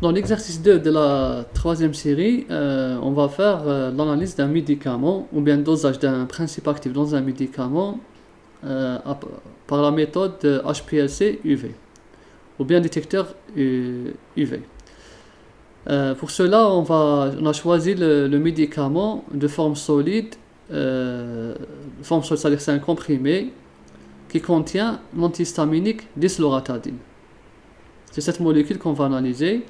Dans l'exercice 2 de la troisième série, on va faire l'analyse d'un médicament ou bien le dosage d'un principe actif dans un médicament par la méthode HPLC UV ou bien détecteur UV. Pour cela, on a choisi le médicament de forme solide, c'est-à-dire c'est un comprimé qui contient l'antihistaminique disloratadine. C'est cette molécule qu'on va analyser.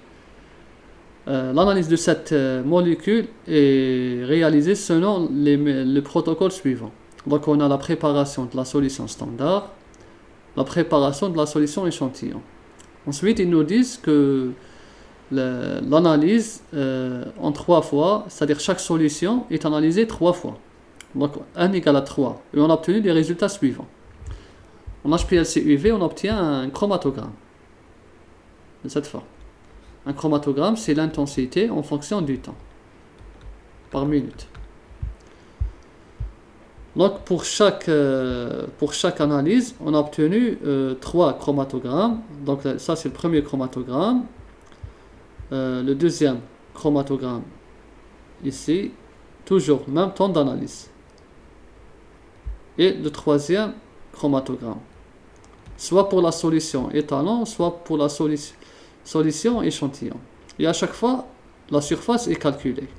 L'analyse de cette molécule est réalisée selon le protocole suivant. Donc on a la préparation de la solution standard, la préparation de la solution échantillon. Ensuite, ils nous disent que l'analyse en 3 fois, c'est-à-dire chaque solution est analysée 3 fois. Donc 1 égale à 3. Et on a obtenu les résultats suivants. En HPLC UV, on obtient un chromatogramme de cette forme. Un chromatogramme, c'est l'intensité en fonction du temps, par minute. Donc pour chaque analyse, on a obtenu 3 chromatogrammes. Donc ça c'est le premier chromatogramme. Le deuxième chromatogramme, ici, toujours même temps d'analyse. Et le troisième chromatogramme, soit pour la solution étalon, soit pour la solution échantillon. Et à chaque fois, la surface est calculée.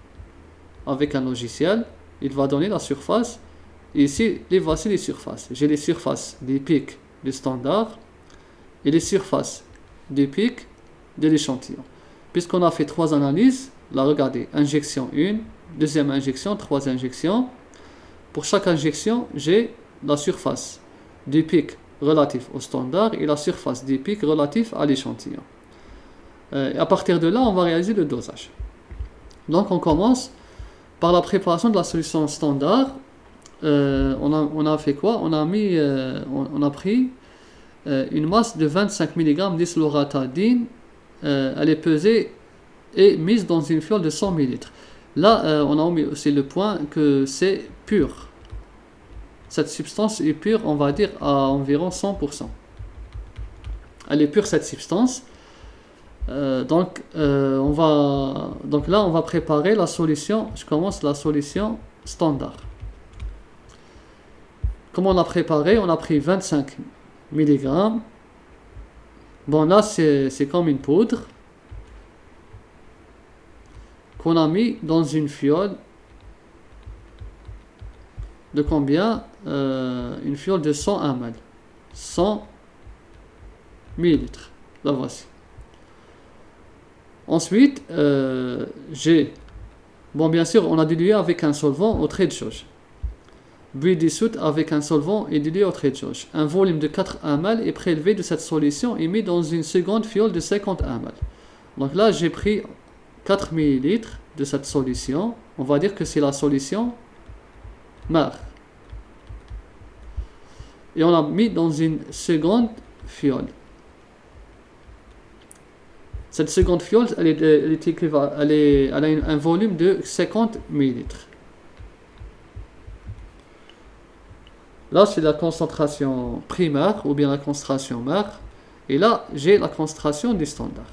Avec un logiciel, il va donner la surface. Et ici, voici les surfaces. J'ai les surfaces des pics du standard et les surfaces des pics de l'échantillon. Puisqu'on a fait 3 analyses, là regardez, injection 1, deuxième injection, 3 injections. Pour chaque injection, j'ai la surface des pics relatifs au standard et la surface des pics relatifs à l'échantillon. Et à partir de là, on va réaliser le dosage. Donc on commence par la préparation de la solution standard. On a fait quoi? On a pris une masse de 25 mg d'isloratadine. Elle est pesée et mise dans une fiole de 100 ml. Là, on a mis aussi le point que c'est pur. Cette substance est pure, on va dire, à environ 100%. Elle est pure, cette substance. Donc là, on va préparer la solution. Je commence la solution standard. Comment on l'a préparé? On a pris 25 mg. Bon, là, c'est comme une poudre qu'on a mis dans une fiole de combien? Une fiole de 100 ml. 100 ml. La voici. Ensuite, bien sûr, on a dilué avec un solvant au trait de jauge. Bulle dissoute avec un solvant et dilué au trait de jauge. Un volume de 4 ml est prélevé de cette solution et mis dans une seconde fiole de 50 ml. Donc là, j'ai pris 4 ml de cette solution. On va dire que c'est la solution mère. Et on l'a mis dans une seconde fiole. Cette seconde fiole, elle a un volume de 50 ml. Là, c'est la concentration primaire ou bien la concentration mère. Et là, j'ai la concentration du standard.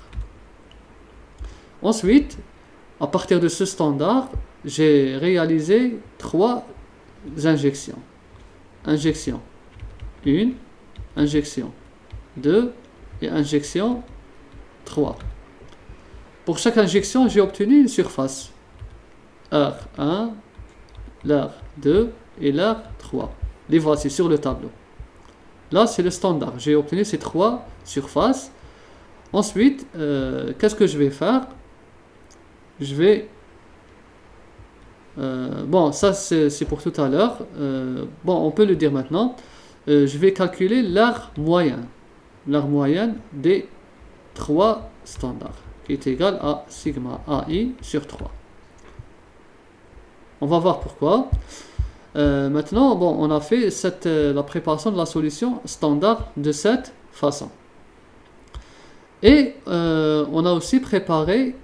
Ensuite, à partir de ce standard, j'ai réalisé 3 injections. Injection 1, injection 2 et injection 3. Pour chaque injection, j'ai obtenu une surface. R1, l'R2 et l'R3. Les voici sur le tableau. Là, c'est le standard. J'ai obtenu ces 3 surfaces. Ensuite, qu'est-ce que je vais faire? Je vais... ça, c'est pour tout à l'heure. On peut le dire maintenant. Je vais calculer l'R moyen. L'R moyenne des 3 standards, qui est égal à sigma AI sur 3. On va voir pourquoi. Maintenant, on a fait la préparation de la solution standard de cette façon. Et on a aussi préparé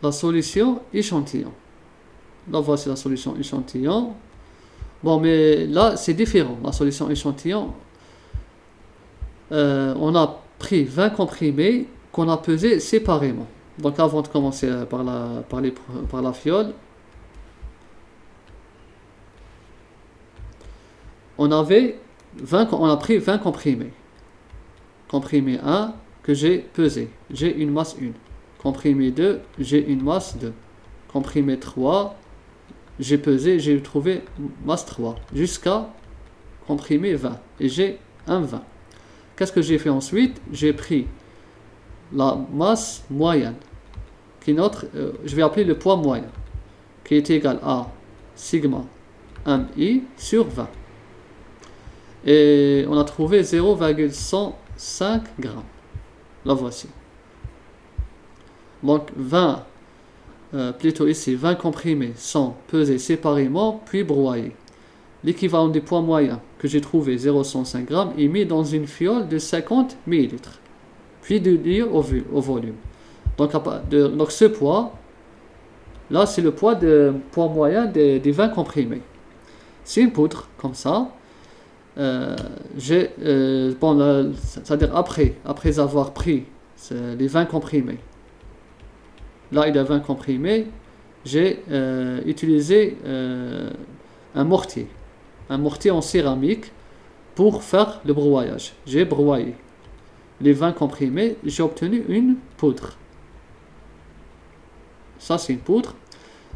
la solution échantillon. Là, voici la solution échantillon. Mais là, c'est différent. La solution échantillon, on a pris 20 comprimés qu'on a pesés séparément. Donc avant de commencer par la fiole, on a pris 20 comprimés. Comprimé 1 que j'ai pesé, j'ai une masse 1. Comprimé 2, j'ai une masse 2. Comprimé 3, j'ai pesé, j'ai trouvé masse 3. Jusqu'à comprimé 20. Et j'ai un 20. Qu'est-ce que j'ai fait ensuite? J'ai pris la masse moyenne, je vais appeler le poids moyen, qui est égal à sigma mi sur 20. Et on a trouvé 0,105 grammes. La voici. Donc 20, plutôt ici, 20 comprimés sont pesés séparément, puis broyés. L'équivalent du poids moyen que j'ai trouvé, 0,105 grammes, est mis dans une fiole de 50 ml, puis dilué au volume. Donc ce poids, là c'est le poids moyen des 20 comprimés. C'est une poudre, comme ça. C'est-à-dire après avoir pris les 20 comprimés, là il y a 20 comprimés, j'ai utilisé un mortier en céramique pour faire le broyage. J'ai broyé les 20 comprimés, j'ai obtenu une poudre. Ça c'est une poudre.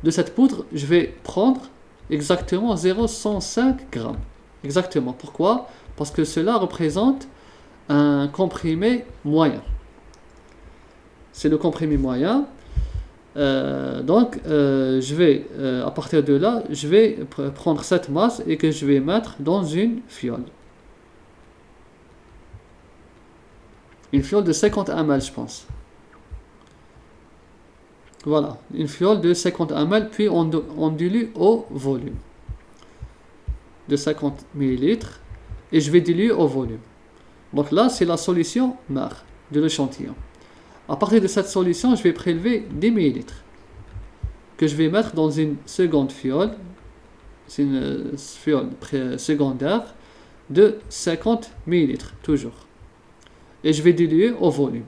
De cette poudre, je vais prendre exactement 0,105 grammes. Exactement. Pourquoi? Parce que cela représente un comprimé moyen. C'est le comprimé moyen. Je vais, à partir de là, je vais prendre cette masse et que je vais mettre dans une fiole. Une fiole de 50 ml, je pense. Voilà, une fiole de 50 ml, puis on dilue au volume de 50 ml et je vais diluer au volume. Donc là, c'est la solution mère de l'échantillon. À partir de cette solution, je vais prélever 10 ml que je vais mettre dans une seconde fiole. C'est une fiole secondaire de 50 ml, toujours. Et je vais diluer au volume.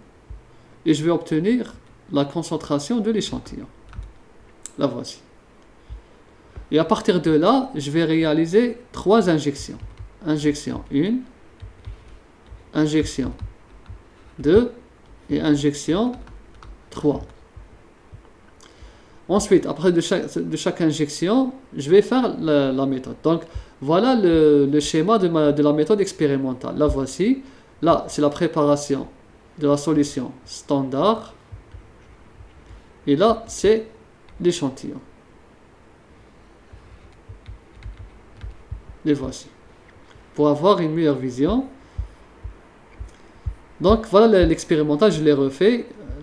Et je vais obtenir la concentration de l'échantillon. La voici. Et à partir de là, je vais réaliser 3 injections. Injection 1, injection 2 et injection 3. Ensuite, après de chaque injection, je vais faire la méthode. Donc, voilà le schéma de la méthode expérimentale. La voici. Là, c'est la préparation de la solution standard. Et là, c'est l'échantillon. Les voici. Pour avoir une meilleure vision. Donc, voilà l'expérimental, je l'ai refait.